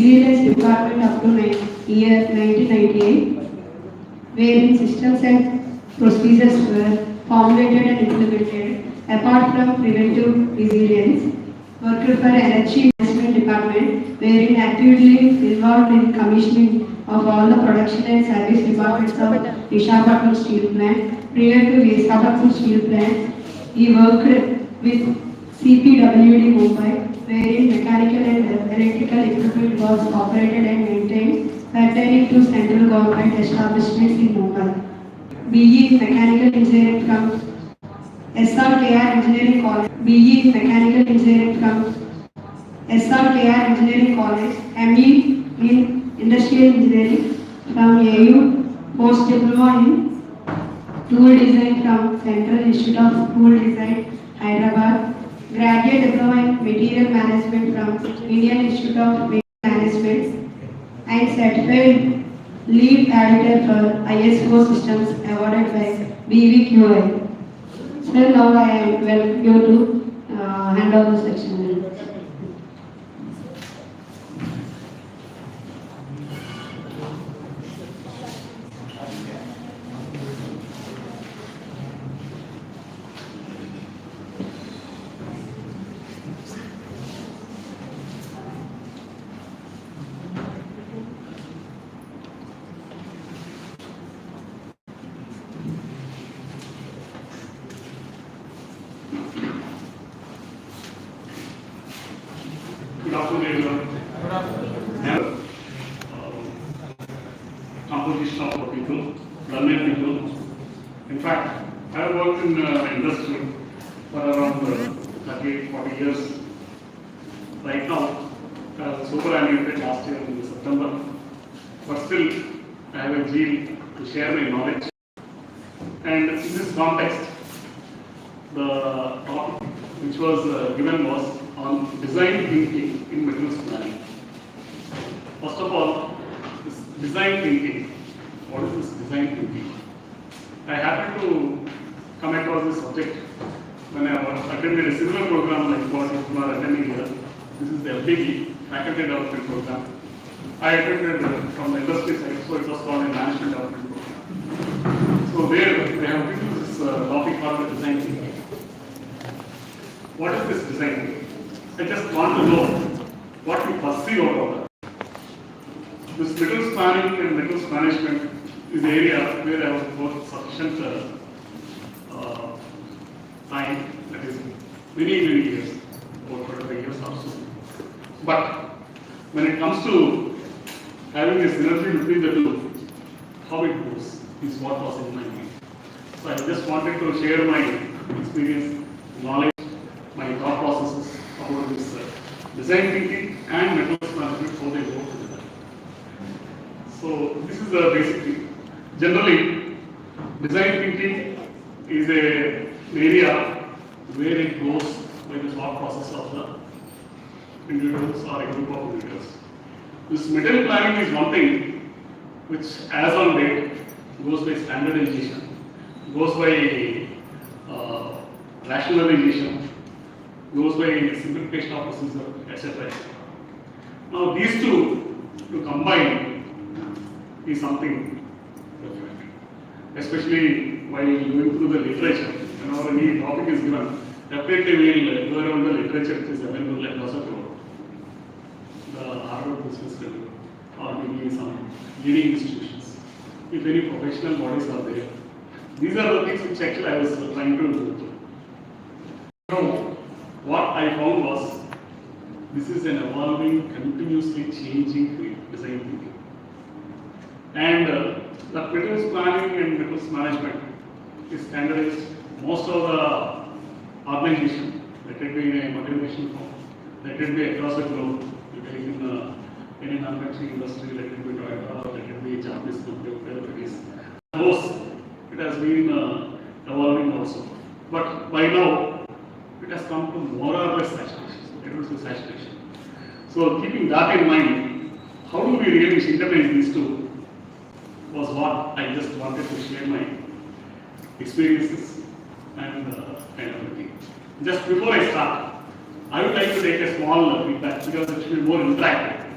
Resilience Department up to year 1998, wherein systems and procedures were formulated and implemented. Apart from preventive resilience, worked for Energy Management Department, wherein actively involved in commissioning of all the production and service departments of Visakhapatnam Steel Plant. Prior to Visakhapatnam Steel Plant, he worked with CPWD Mumbai, wherein mechanical and electrical equipment was operated and maintained pertaining to central government establishments in Mumbai. BE Mechanical Engineering from SRKR Engineering College, BE Mechanical Engineering from SRKR Engineering College, ME in Industrial Engineering from AU, Post Diploma in Tool Design from Central Institute of Tool Design, Hyderabad, Graduate Diploma in Material Management from Indian Institute of Material Management, and Certified Lead Editor for ISO Systems awarded by BVQI. So now I welcome you to hand over the section. Good afternoon, everyone. Composition of people, learning people. In fact, I have worked in industry for around 30-40 years. Right now, superannuated last year in September, but still I have a zeal to share my knowledge. And in this context, the topic which was given was on design thinking in materials planning. First of all, this design thinking. What is this design thinking? I happened to come across this subject when I attended a similar program like what you are attending here. This is the FDP, Faculty Development Program. I attended from the industry side, so it was called a Management Development Program. So there, they have given this topic called the design thinking. What is this design thinking? I just want to know what you perceive out of that. This materials planning and materials management is the area where I have worked sufficient time, that is many years, over 45 years or so. But when it comes to having a synergy between the two, how it goes is what was in my mind. So I just wanted to share my experience, knowledge, my thought processes about this design thinking and materials management, how they work together. So this is the basic thing. Generally, design thinking is an area where it goes by the thought process of the individuals or a group of individuals. This material planning is one thing which, as on date, goes by standardization, goes by rationalization, goes by simplification of procedure, etc. Now these two to combine is something different. Especially while going through the literature, whenever any topic is given, definitely we will go around the literature which is available like also the Harvard Business Review or maybe some leading institutions. If any professional bodies are there, these are the things which actually I was trying to do. So, what I found was this is an evolving, continuously changing design thinking. And the materials planning and materials management is standardized. Most of the organization, let it be in a multinational firm, let it be across the globe, you take in any manufacturing industry, let it be Toyota, let it be Japanese company, whatever it is. Most it has been evolving also. But by now, it has come to more or less saturation. It was a saturation. So keeping that in mind, how do we really synchronize these two was what I just wanted to share my experiences and kind of thing. Just before I start, I would like to take a small feedback because it should be more interactive.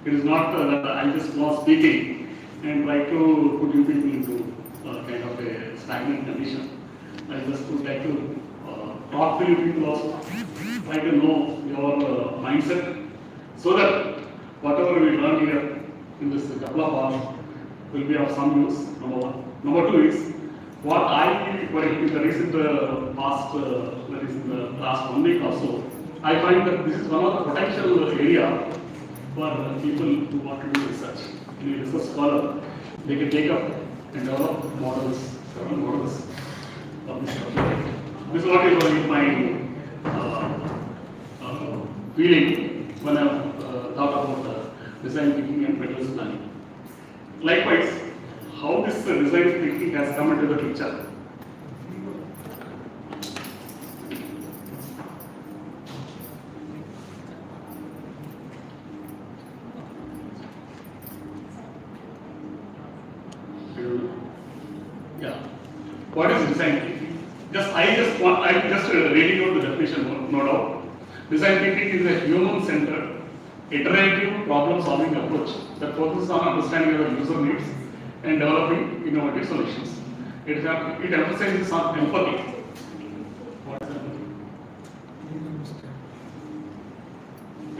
It is not that I just was speaking and try to put you people into kind of a stagnant condition. I just would like to talk to you people also, try to know your mindset, so that whatever we learn here in this couple of hours will be of some use, number one. Number two is, what I feel in the recent past, that is in the last 1 week or so, I find that this is one of the potential area for people who want to do research. In a research scholar, they can take up and develop models, several models of this subject. This is what is my feeling when I thought about design thinking and materials planning. Likewise, how this design thinking has come into the picture. Yeah. What is design thinking? I'm just reading out the definition, no doubt. Design thinking is a human-centered, iterative problem-solving approach that focuses on understanding our user needs and developing innovative solutions. It emphasizes on empathy. What is empathy?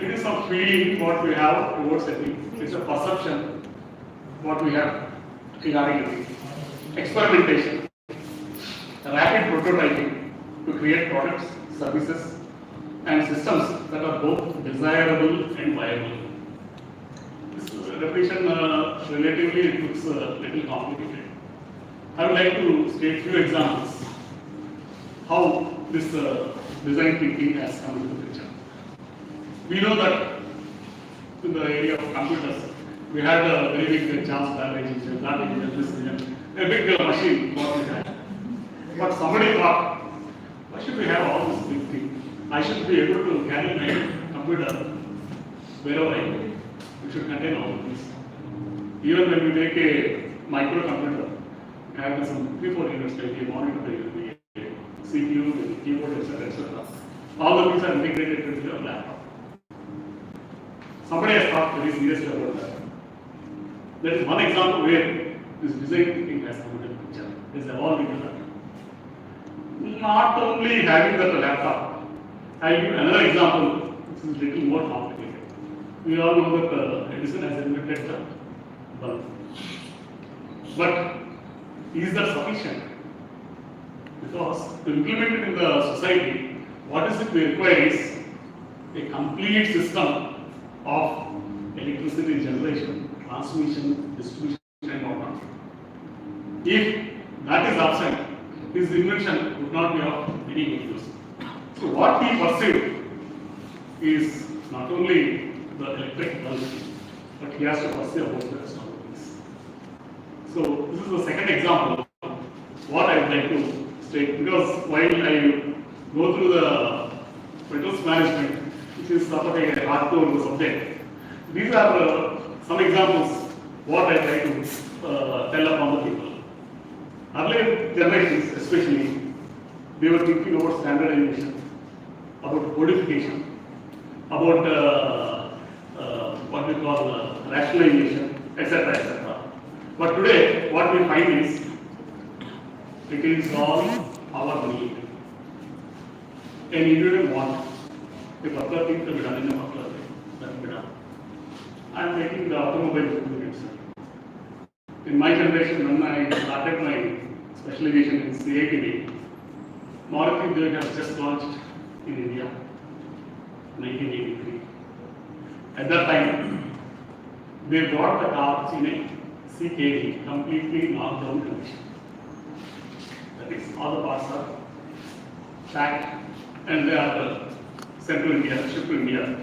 It is a feeling what we have towards a thing. It's a perception what we have regarding a thing. Experimentation, rapid prototyping to create products, services, and systems that are both desirable and viable. This definition relatively it looks a little complicated. I would like to state few examples how this design thinking has come into the picture. We know that in the area of computers, we had a very big chance damage, a big machine what we had. But somebody thought, why should we have all this big thing? I should be able to carry my computer wherever I go. We should contain all of this. Even when we make a microcomputer, we have some 3-4 units like a monitor, the CPU, the keyboard, etc. etc. All of these are integrated into your laptop. Somebody has thought very seriously about that. That is one example where this design thinking has come into the picture. It is evolving into that. Not only having that laptop, I'll give another example which is a little more complicated. We all know that Edison has invented the bulb. But is that sufficient? Because to implement it in the society, what is it we require is a complete system of electricity generation, transmission, distribution, and whatnot. If that is absent, his invention would not be of any good use. So what he perceived is not only the electric bulb, but he has to perceive about the rest of the things. So this is the second example what I would like to state, because while I go through the metals management, which is sort of a hardcore subject, these are some examples what I try to tell upon the people. Earlier generations especially, they were thinking about standardization, about codification, about what we call rationalization, etc. etc. But today, what we find is, it is all our need. An individual want a particular thing to be done in a particular way, that will be done. I am taking the automobile units. In my generation, when I started my specialization in CATV, Maruti Suzuki has just launched in India, 1983. At that time, they brought the cars in a CKD, completely knocked down condition. That is, all the parts are packed and they are sent to India, shipped to India.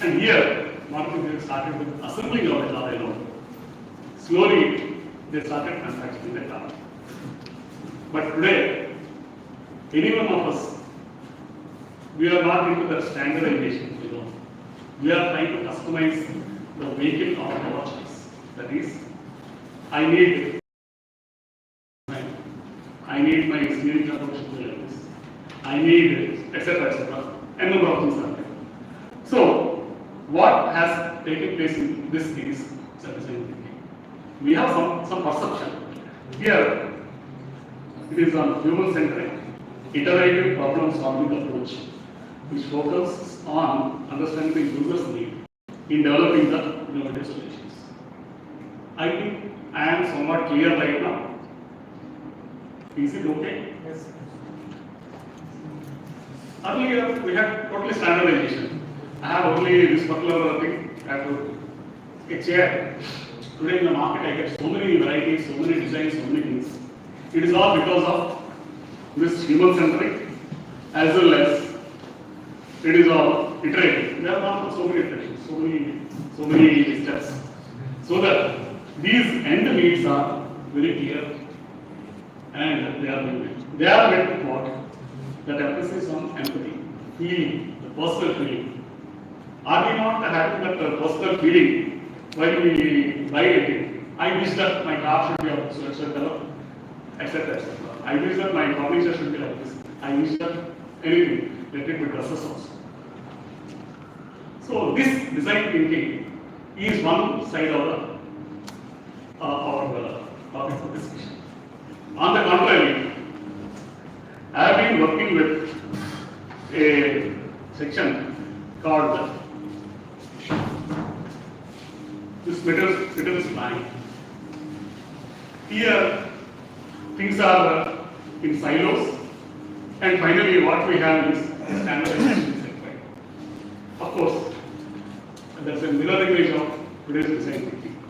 And here, Maruti Suzuki started with assembling of the car alone. Slowly, they started manufacturing the car. But today, any one of us, we are not into that standardization alone. We are trying to customize the vehicle of our choice. That is, I need my steering approach to like this. I need etc. etc. And number of things are there. So, what has taken place in this case is a design thinking. We have some perception. Here, it is on human-centric, iterative problem-solving approach, which focuses on understanding the user's need in developing the innovative solutions. I think I am somewhat clear right now. Is it okay? Yes. Earlier, we had totally standardization. I have only this particular thing, I have to a chair. Today in the market, I get so many varieties, so many designs, so many things. It is all because of this human-centric, as well as it is all iterative. We have gone through so many iterations, so many steps, so that these end needs are very clear and they are met. They are met with what? That emphasis on empathy, feeling, the personal feeling. Are we not having that personal feeling while we buy anything? I wish that my car should be of such color, etc. etc. I wish that my furniture should be like this. I wish that anything, let it be dresses also. So this design thinking is one side of our topic for discussion. On the contrary, I have been working with a section called this materials planning. Here, things are in silos, and finally, what we have is standardization is required. Of course, that's a mirror image of today's design thinking.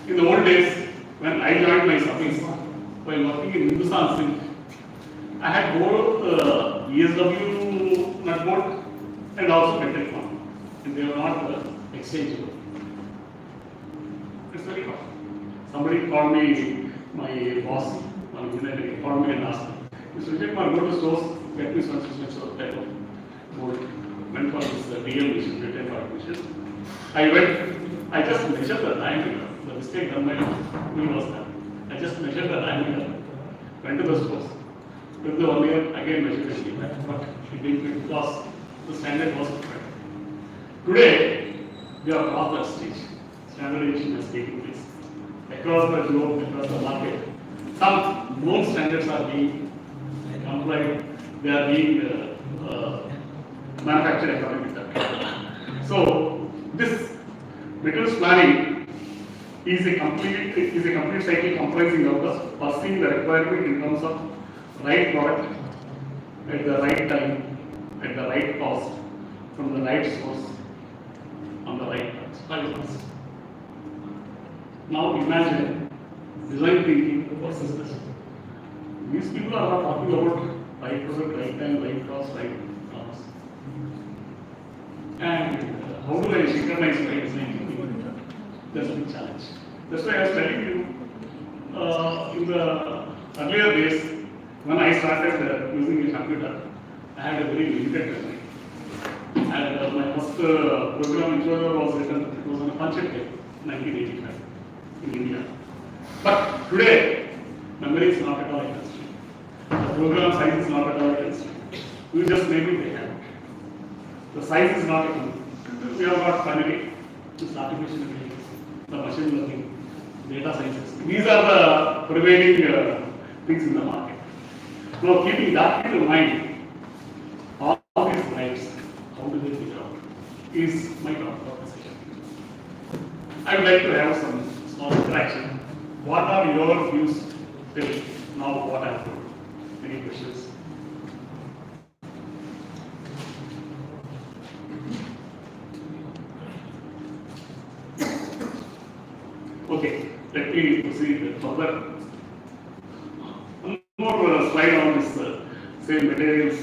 In the old days, when I joined my service while working in Hindustan Zinc, I had both ESW nut board and also metal one, and they were not exchangeable. It's very tough. Somebody called me, my boss, one engineer, called me and asked me, Mr. Vijay Kumar, go to stores, get me such type of board. Went for this real mission, return partition. I went, I just measured the diameter. The mistake done by me was that. I just measured the diameter, went to the stores. Took the 1 year, again measured it, came back, but it didn't fit because the standard was different. Today, we are past that stage. Standardization is taking place. Across the globe, across the market, some known standards are being complied, they are being manufactured according to that. So, this materials planning is a complete cycle comprising of the perceiving the requirement in terms of right product at the right time, at the right cost, from the right source, on the right price. Now imagine design thinking versus this. These people are not talking about right product, right time, right cost, right cost. And how do I synchronize my design thinking? That's a big challenge. That's why I was telling you, in the earlier days, when I started using a computer, I had a very limited memory. And my first program was written, it was on a punch and tape, 1985, in India. But today, memory is not at all a constraint. The program size is not at all a constraint. You just name it, they have it. The size is not a constraint. We have got finally this artificial intelligence, the machine learning, data sciences. These are the prevailing things in the market. Now, keeping that in mind, all these rights, how do they figure out, is my proposition. I would like to have some small interaction. What are your views till now? What I have told? Any questions? Okay, let me proceed further. One more slide on this same materials.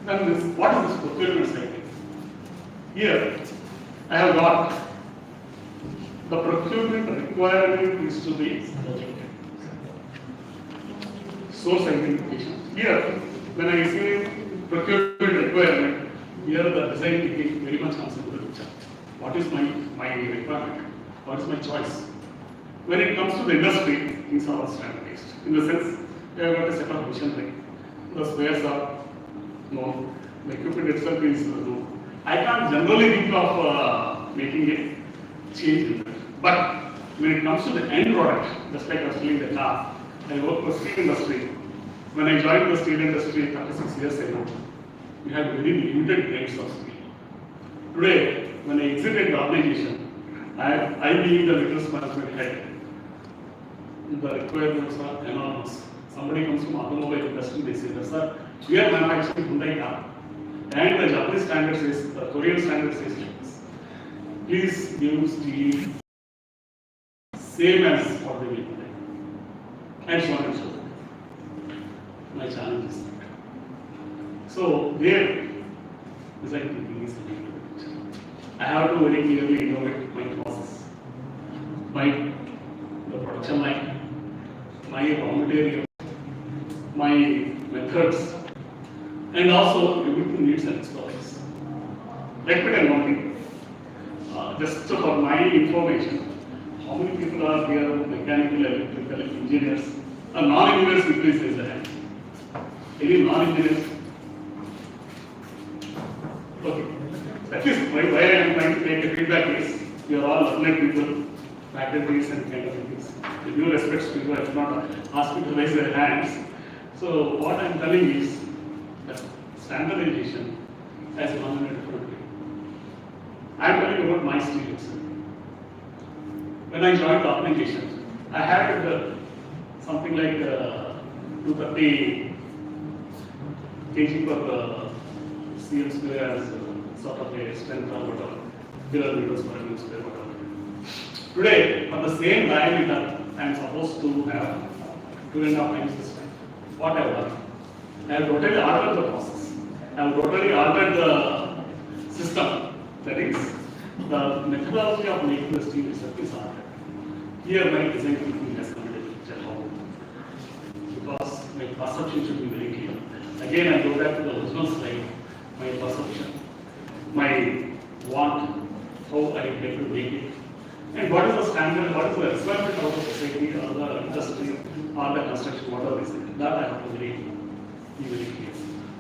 Then this, what is this procurement cycle? Here, I have got the procurement requirement is to be projected. Source identification. Here, when I say procurement requirement, here the design thinking very much comes into the picture. What is my requirement? What is my choice? When it comes to the industry, things are all standardized. In the sense, we have got a set of machinery. The spares are known. The equipment itself is no. I can't generally think of making a change in that. But when it comes to the end product, just like I was telling the car, I work for steel industry. When I joined the steel industry 36 years ago, we had very limited grades of steel. Today, when I exited the organization, I being the materials management head, the requirements are enormous. Somebody comes from automobile industry, they say that, sir, we are manufacturing Hyundai car, and the Japanese standard says, the Korean standard says like this. Please give steel same as what they will today. And so on and so forth. My challenge is that. So there, design thinking is a little bit. I have to very clearly innovate my process, the production line, my raw material, my methods, and also everything needs an expertise. Let me tell one thing. Just for my information, how many people are here, mechanical, electrical, engineers, non-engineers, please raise a hand. Any non-engineers? Okay. At least why I am trying to take a feedback is, you are all learned people, faculties and kind of things. With due respect to people, I should not ask you to raise their hands. So what I am telling is that standardization has gone in a different way. I am telling about my students. When I joined the organization, I had something like 230 kg per CM square as sort of a strength or whatever, kilo meters per mm square, whatever. Today, for the same diameter, I am supposed to have 2.5 times the strength. What I have done? I have totally altered the process. I have totally altered the system. That is, the methodology of making the steel itself is altered. Here, my design thinking has come into picture. How? Because my perception should be very clear. Again, I go back to the original slide. My perception, my want, how I like to make it, and what is the standard, what is the requirement of the society or the industry or the construction, whatever is it. That I have to be very clear.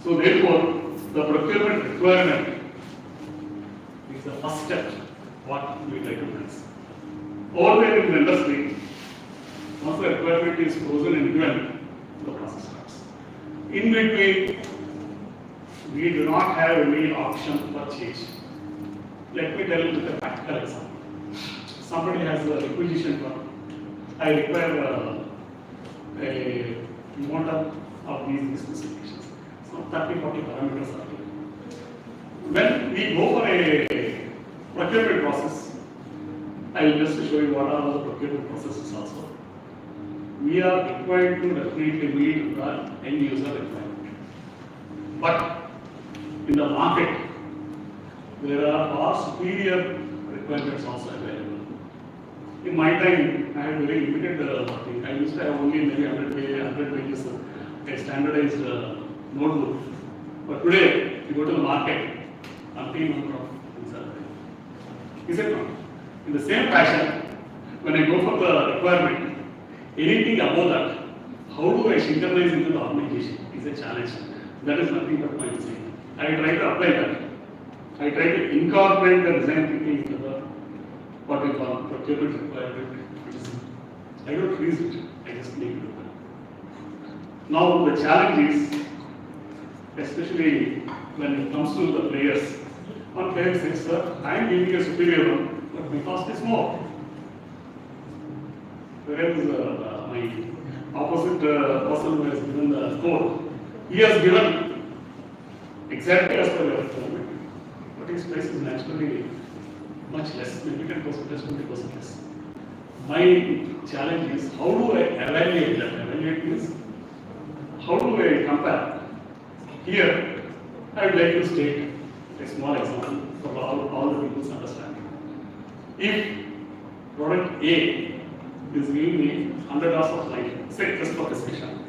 So therefore, the procurement requirement is the first step what we try to address. All there in the industry, once the requirement is frozen and given, the process starts. In between, we do not have any option for change. Let me tell you with a practical example. Somebody has a requisition for, I require a model of these specifications. So 30-40 parameters are there. When we go for a procurement process, I will just show you what are the procurement processes also. We are required to definitely meet the end user requirement. But in the market, there are far superior requirements also available. In my time, I had very limited thing. I used to have only maybe 100 pages a standardized notebook. But today, you go to the market, umpteen number of things are there. Is it not? In the same fashion, when I go for the requirement, anything above that, how do I synchronize into the organization is a challenge. That is nothing but my design. I try to apply that. I try to incorporate the design thinking into the what we call procurement requirement. I don't freeze it, I just make it open. Now the challenge is, especially when it comes to the players, one player says, sir, I am giving a superior one, but my cost is more. Whereas my opposite person who has given the code, he has given exactly as per your requirement, but his price is naturally much less, maybe 10%, 20% less. My challenge is, how do I evaluate that? Evaluate means, how do I compare? Here, I would like to state a small example for all the people's understanding. If product A is giving me 100 hours of life, say just for discussion,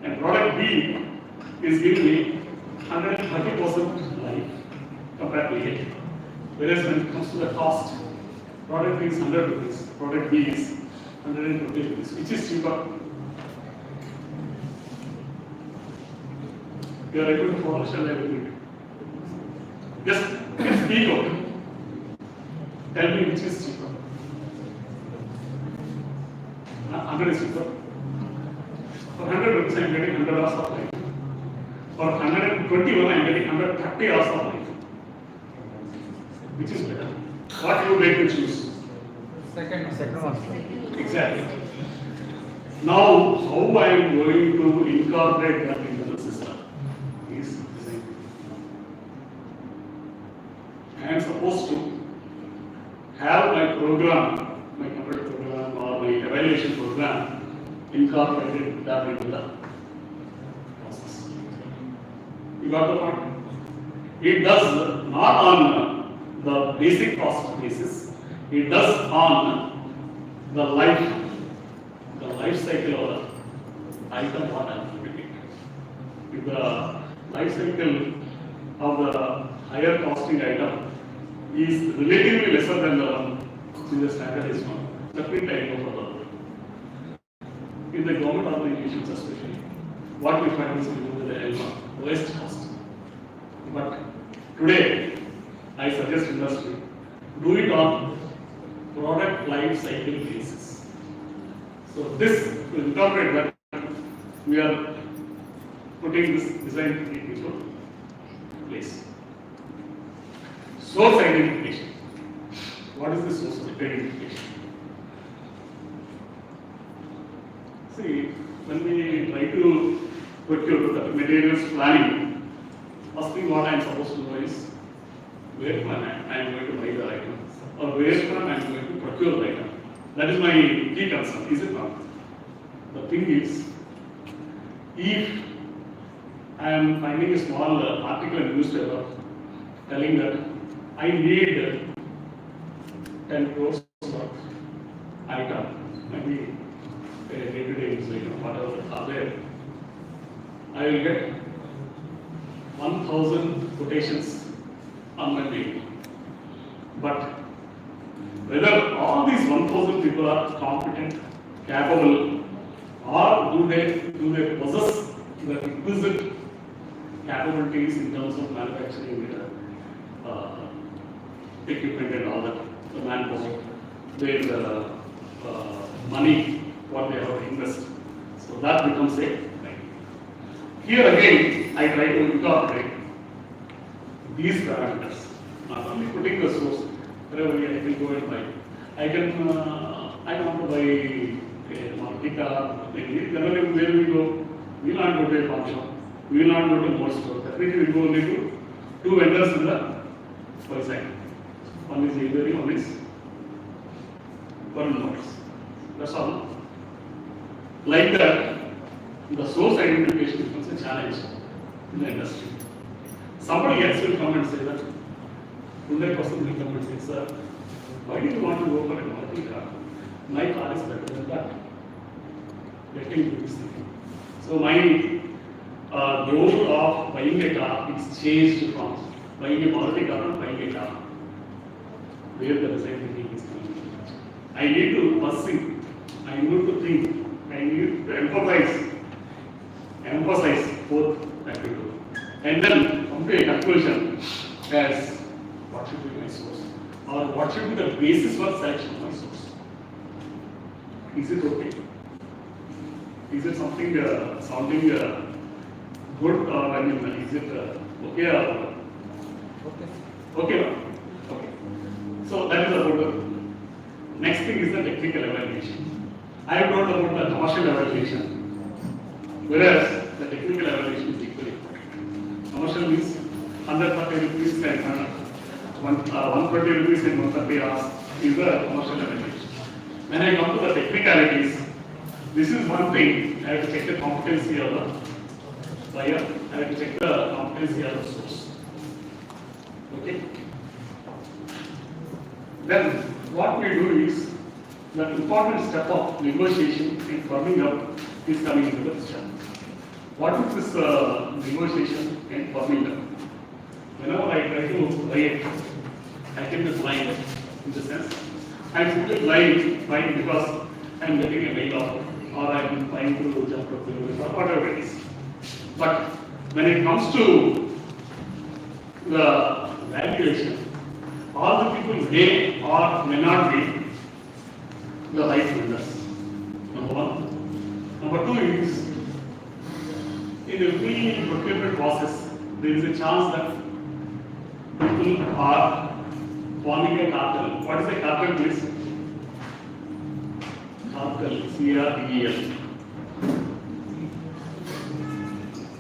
and product B is giving me 130% life compared to A. Whereas when it comes to the cost, product B is 100 rupees, product B is 120 rupees, which is cheaper. You are able to follow, shall I repeat? Just speak out. Tell me which is cheaper. 100 is cheaper. For 100 rupees, I am getting 100 hours of life. For 121, I am getting 130 hours of life. Which is better? What you would like to choose? Second one. Exactly. Now, how I am going to incorporate that into the system is design. I am supposed to have my program, my computer program or my evaluation program incorporated that into the process. You got the point? It does not on the basic cost basis, it does on the life cycle of the item what I am looking at. If the life cycle of the higher costing item is relatively lesser than the one which is the standardized one, definitely I go for the. In the government organizations especially, what we find is we go with the ELMA, lowest cost. But today, I suggest industry, do it on product life cycle basis. So this, to incorporate that, we are putting this design into place. Source identification. What is the source of identification? See, when we try to procure the materials planning, first thing what I am supposed to know is where from I am going to buy the item, or where from I am going to procure the item. That is my key concern, is it not? The thing is, if I am finding a small article in newspaper telling that I need 10 crores of item, maybe a day-to-day use item, whatever are there, I will get 1,000 quotations on my mail. But whether all these 1,000 people are competent, capable, or do they possess the requisite capabilities in terms of manufacturing equipment and all that, the manpower, their money, what they have to invest. So that becomes a right. Here again, I try to incorporate these parameters. Not only putting the source, wherever I can go and buy. I want to buy a Markita, generally where we go, we will not go to a farm shop, we will not go to more store. Definitely we go only to two vendors in the side. One is Avery, one is Varun Motors. That's all. Like that, the source identification becomes a challenge in the industry. Somebody else will come and say that, 100% will come and say, sir, why do you want to go for a Maruti car? My car is better than that. Let me do this thing. So my goal of buying a car is changed from buying a Maruti car to buying a car, where the design thinking is coming. I need to perceive, I need to think, I need to emphasize both that we do. And then come to a conclusion as what should be my source, or what should be the basis for selection of my source. Is it okay? Is it something sounding good, or I mean, is it okay or okay? Okay. So that is about the next thing is the technical evaluation. I have told about the commercial evaluation, whereas the technical evaluation is equally important. Commercial means 130 rupees and 120 rupees and 130 hours is the commercial evaluation. When I come to the technicalities, this is one thing. I have to check the competency of the buyer. I have to check the competency of the source. Okay. Then what we do is the important step of negotiation and firming up is coming into the picture. What is this negotiation and firming up? Whenever I try to buy it, I can be blind in the sense. I am simply blind because I am getting a mail offer, or I am trying to jump up or whatever it is. But when it comes to the valuation, all the people may or may not be the right vendors. Number one. Number two is, in every procurement process, there is a chance that people are forming a cartel. What is a cartel, please? Cartel, C-R-T-E-L.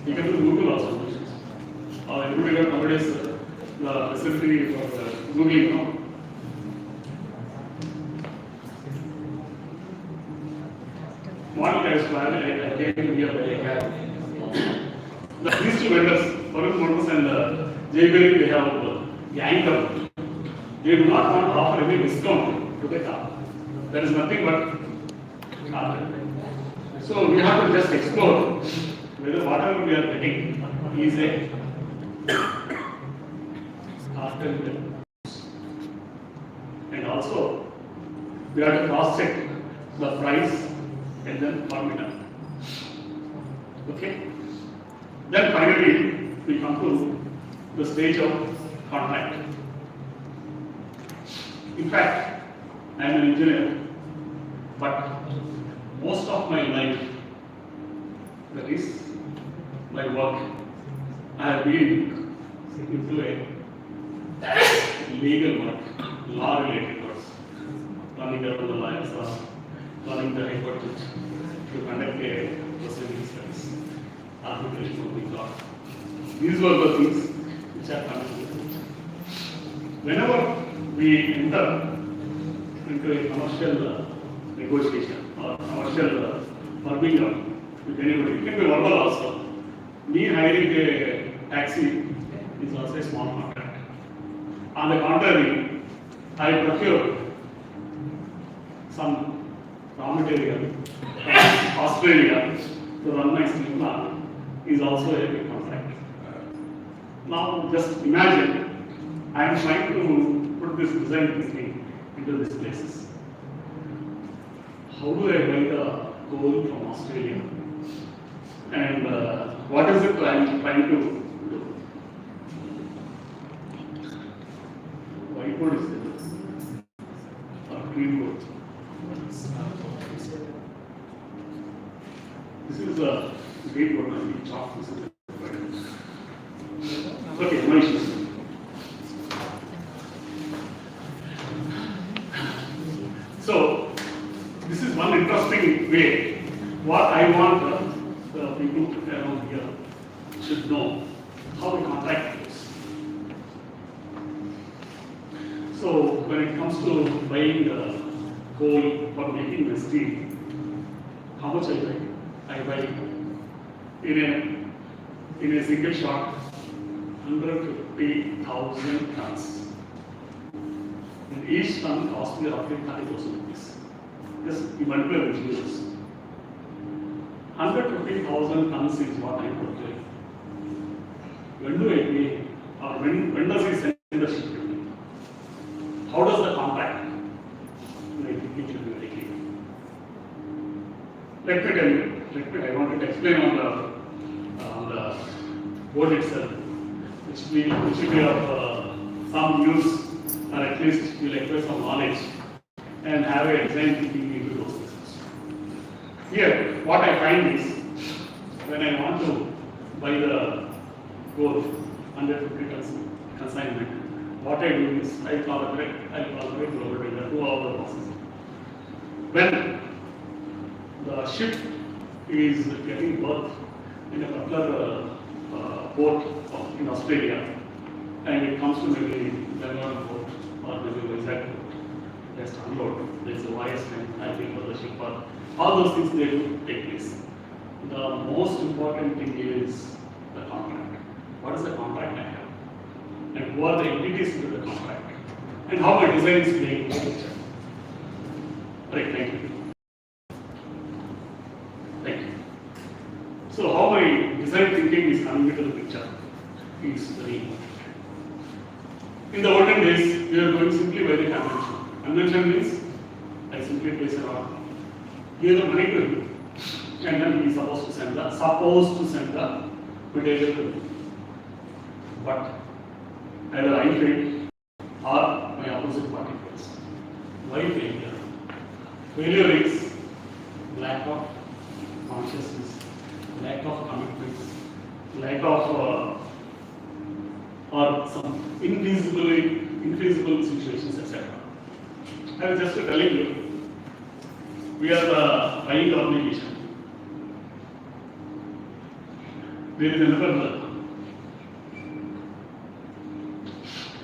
You can do Google also. Everybody got nowadays the facility for Googling, no? Morning I was planning, I came to here by a cab. These two vendors, Varun Motors and Jayberry, they have yanked up. They do not want to offer any discount to the car. There is nothing but cartel. So we have to just explore whether whatever we are getting is a cartel. And also, we have to cross check the price and then firm it up. Okay? Then finally, we come to the stage of contract. In fact, I am an engineer, but most of my life, that is my work, I have been into a legal work, law-related work, running around the lawyers or running the high court to conduct a proceeding studies, arbitration of the law. These were the things which are conducted. Whenever we enter into a commercial negotiation or commercial firming up with anybody, it can be verbal also. Me hiring a taxi is also a small contract. On the contrary, I procure some raw material from Australia to run my steel plant is also a big contract. Now just imagine, I am trying to put this design thinking into these places. How do I buy the coal from Australia? And what is it I am trying to do? White board is there, or green board. This is a green board on the chalk. Okay, Manish. So, this is one interesting way. What I want the people around here should know how the contract goes. So, when it comes to buying coal for making the steel, how much I buy? I buy in a single shot 150,000 tons. And each ton costs me roughly 30,000 rupees. Just you multiply the figures. 150,000 tons is what I procure. When do I pay? Or when does he send the ship to me? How does the contract? I think it should be very clear. Let me tell you. I wanted to explain on the board itself, which will be of some use, or at least will acquire some knowledge and have a design thinking into those businesses. Here, what I find is, when I want to buy the gold 150 tons consignment, what I do is I collaborate global vendor to all the process. When the ship is getting berth in a particular port in Australia, and it comes to maybe Bangalore port or maybe Vizag port, just unload. There's a wire strength, I think, for the ship. All those things they do take place. The most important thing is the contract. What is the contract I have? And who are the entities into the contract? And how my design is playing in the picture. Right, thank you. Thank you. So how my design thinking is coming into the picture is very important. In the olden days, we are going simply by the convention. Convention means I simply place an order, give the money to him, and then he is supposed to send the material to me. But either I fail or my opposite party fails. Why failure? Failure is lack of consciousness, lack of commitments, lack of or some infeasible situations, etc. I was just telling you, we are the buying organization. There is another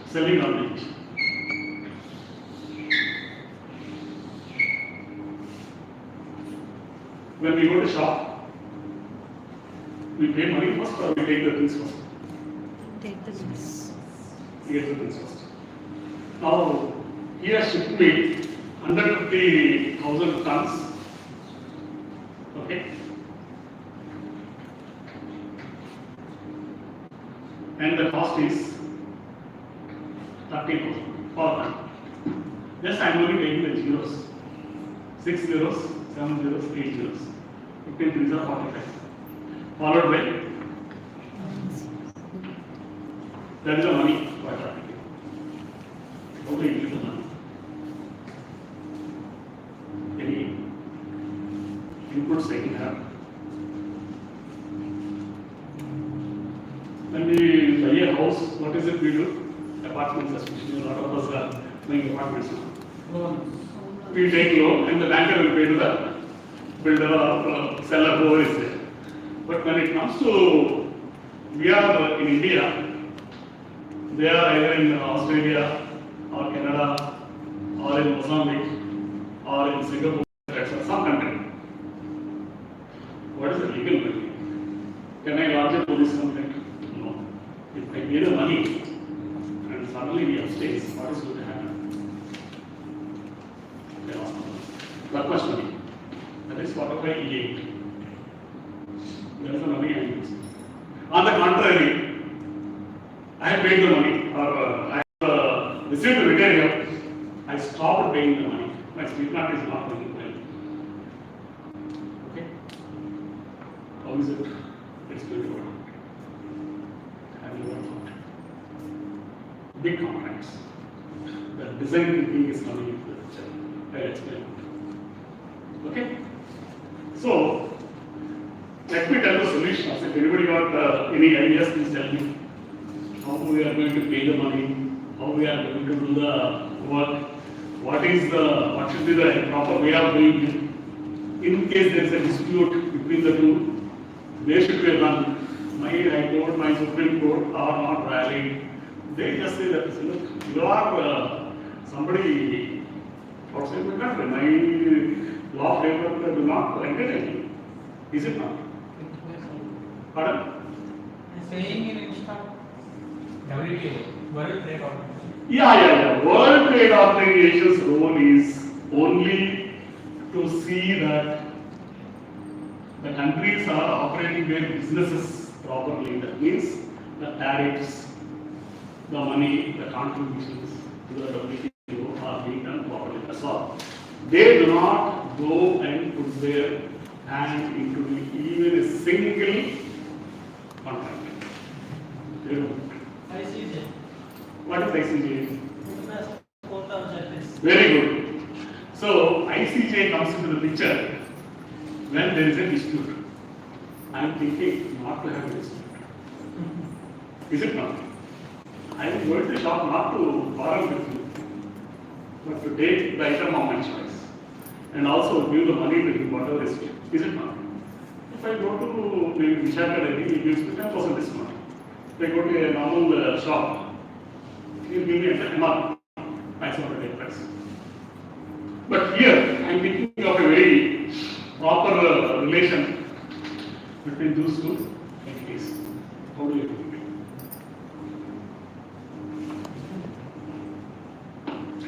selling organization. When we go to shop, we pay money first or we take the things first? Take the goods. We get the things first. Now, here shipped me 150,000 tons. Okay? And the cost is 30,000 per ton. Just I am only taking the zeros. 6 zeros, 7 zeros, 8 zeros. 15 threes are 45. Followed by that is the money quite rapidly. How do you use the money? Any inputs I can have? When we buy a house, what is it we do? Apartments, especially a lot of us are buying apartments now. We take loan and the banker will pay to the builder or seller, whoever is there. But when it comes to, we are in India, they are either in Australia or Canada or in Mozambique or in Singapore, etc. Some country. What is the legal money? Can I lodge a police complaint? No. If I pay the money and suddenly we abstain, what is going to happen? They lost money. That much money. That is what I E8. There is the money I use. On the contrary, I have paid the money or I have received the return here. I stopped paying the money. My street plant is not working well. Okay? How is it? It's going to work. Have you worked out? Big contracts. The design thinking is coming into the picture. I'll explain. Okay? So, let me tell the solutions. If anybody got any ideas, please tell me. How we are going to pay the money, how we are going to do the work, what should be the proper way of doing it. In case there is a dispute between the two, where should we run? My High Court, my Supreme Court are not valid. They just say that, look, you are somebody outside the country. My law framework do not entertain you. Is it not? Pardon? Saying in Insta, WTO, World Trade Organization. Yeah. World Trade Organization's role is only to see that the countries are operating their businesses properly. That means the tariffs, the money, the contributions to the WTO are being done properly. That's all. They do not go and put their hand into even a single contract. They don't. ICJ. What is ICJ? International Court of Justice. Very good. So ICJ comes into the picture when there is a dispute. I am thinking not to have a dispute. Is it not? I am going to shop not to quarrel with you, but to take the item of my choice and also give the money to him, whatever is due. Is it not? If I go to the Vishaka, he gives me 10% discount. If I go to a normal shop, he will give me a MR, maximum retail price. But here, I am thinking of a very proper relation between those two entities. How do you do it?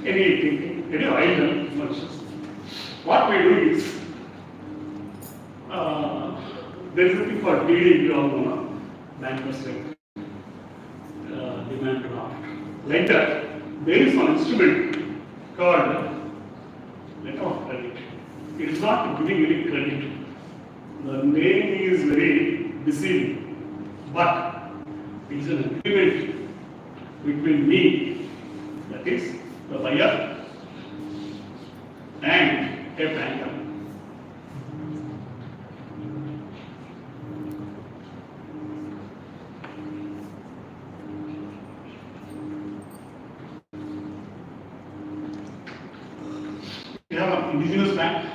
Any thinking, any wild notions. What we do is, there is a thing called DD, you all know, bankers rate, demand draft. Like that, there is one instrument called letter of credit. It is not giving any credit. The name is very deceiving, but it is an agreement between me, that is the buyer, and a banker. We have an indigenous bank,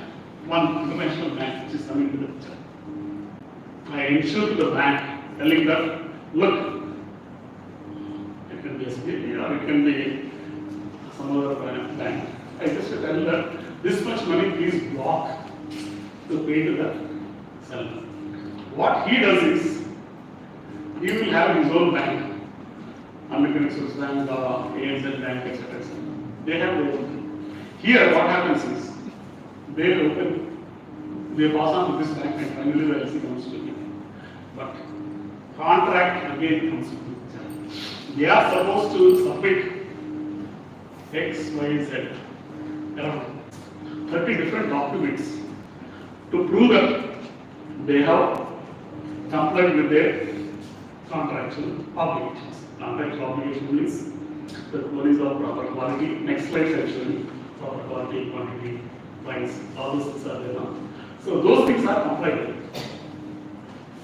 one international bank which is coming to the picture. I ensure to the bank telling that, look, it can be SBI or it can be some other bank. I just tell that this much money please block to pay to the seller. What he does is, he will have his own bank, American Express Bank or ANZ Bank, etc. etc. They have their own. Here what happens is, they pass on to this bank and finally the LC comes to me. But contract again comes to me. They are supposed to submit X, Y, Z, around 30 different documents to prove that they have complied with their contractual obligations. Contractual obligation means the police of proper quality. Next slide actually, proper quality, quantity, price, all those things are there now. So those things are complied with.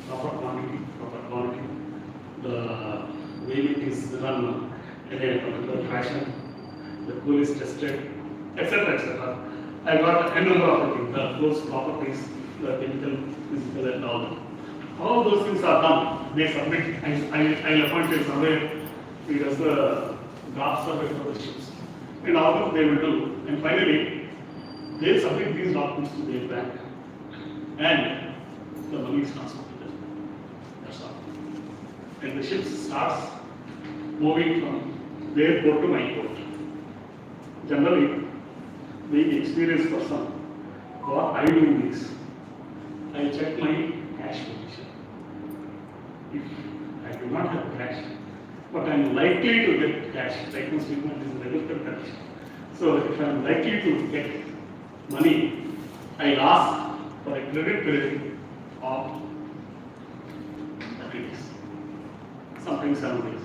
Proper quantity, proper quality, the way it is run in a particular fashion, the coal is tested, etc. etc. I got a number of things, those properties, the chemical, physical, and all that. All those things are done. They submit. I appoint a surveyor. He does the draft survey for the ships. And all that they will do. And finally, they submit these documents to their bank. And the money is transferred to them. That's all. And the ship starts moving from their port to my port. Generally, being experienced person, what I do is, I check my cash position. If I do not have cash, but I am likely to get cash, like most people is regular cash. So if I am likely to get money, I ask for a credit period of 30 days, sometimes 7 days,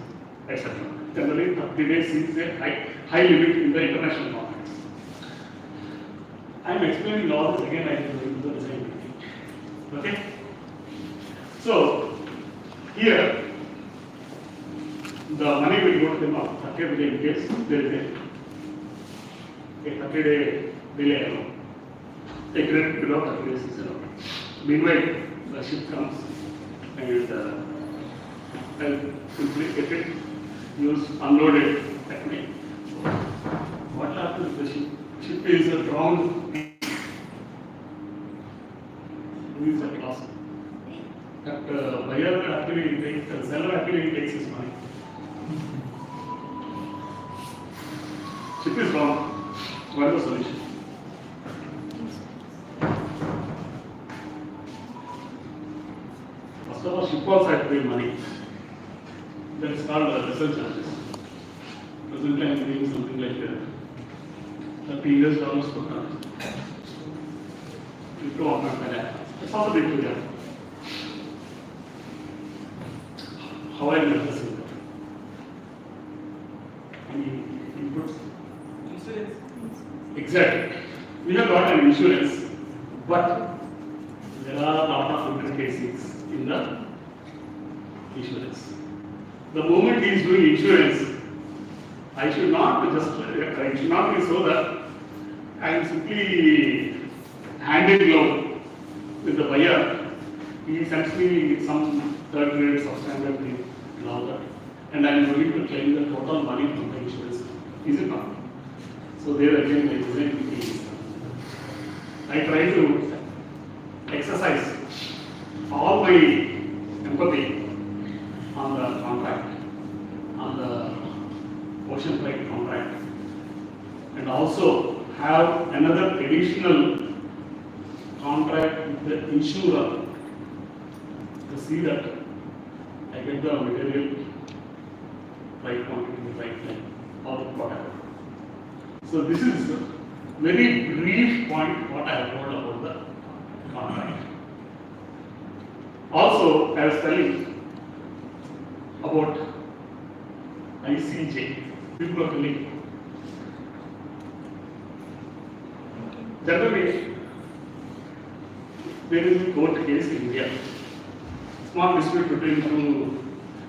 etc. Generally, 30 days is a high limit in the international markets. I am explaining all this again, I will do the same thing. Okay? So, here, the money will go to them after 30 days in case there is a 30-day delay. A credit period of 30 days is enough. Meanwhile, the ship comes and I'll simply get it, use unloaded technique. What happens if the ship is drowned? Who is at loss? That buyer actually takes, the seller actually takes his money. Ship is drowned. What is the solution? First of all, ship also had to pay money. That is called vessel charges. Presently, I am paying something like $30 per ton. You go on that. It's also big to them. How I am addressing that? Any inputs? Insurance. Exactly. We have got an insurance, but there are a lot of intricacies in the insurance. The moment he is doing insurance, I should not be so that I am simply hand in glove with the buyer. He sends me some third grade substandard thing and all that, and I am going to claim the total money from the insurance. Is it not? So there again, I design the I try to exercise all my empathy on the contract, on the ocean freight contract, and also have another additional contract with the insurer to see that I get the material right quantity, right time, or whatever. So this is a very brief point what I have told about the contract. Also, I was telling about IC ICJ, people are telling. Generally, there is a court case in India. Small dispute between two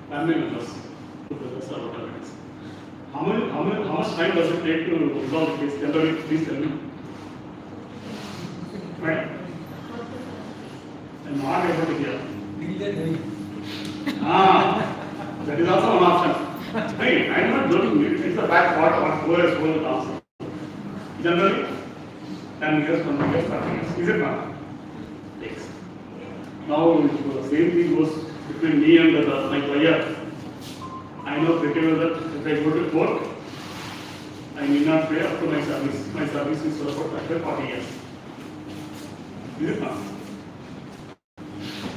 family members, two brothers or whatever it is. How much time does it take to resolve the case? Generally, please tell me. Right? I'm not able to hear. That is also one option. Hey, I'm not joking. It's the fact what is the answer. Generally, 10 years, 20 years, 30 years. Is it not? Yes. Now, the same thing goes between me and my buyer. I know pretty well that if I go to court, I need not pay up to my service. My service is for about 40 years. Is it not?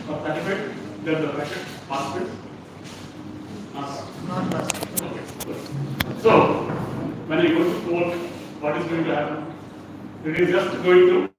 For 35, there's the bracket, hospital. Not possible. Okay, good. So, when I go to court, what is going to happen? It is just going to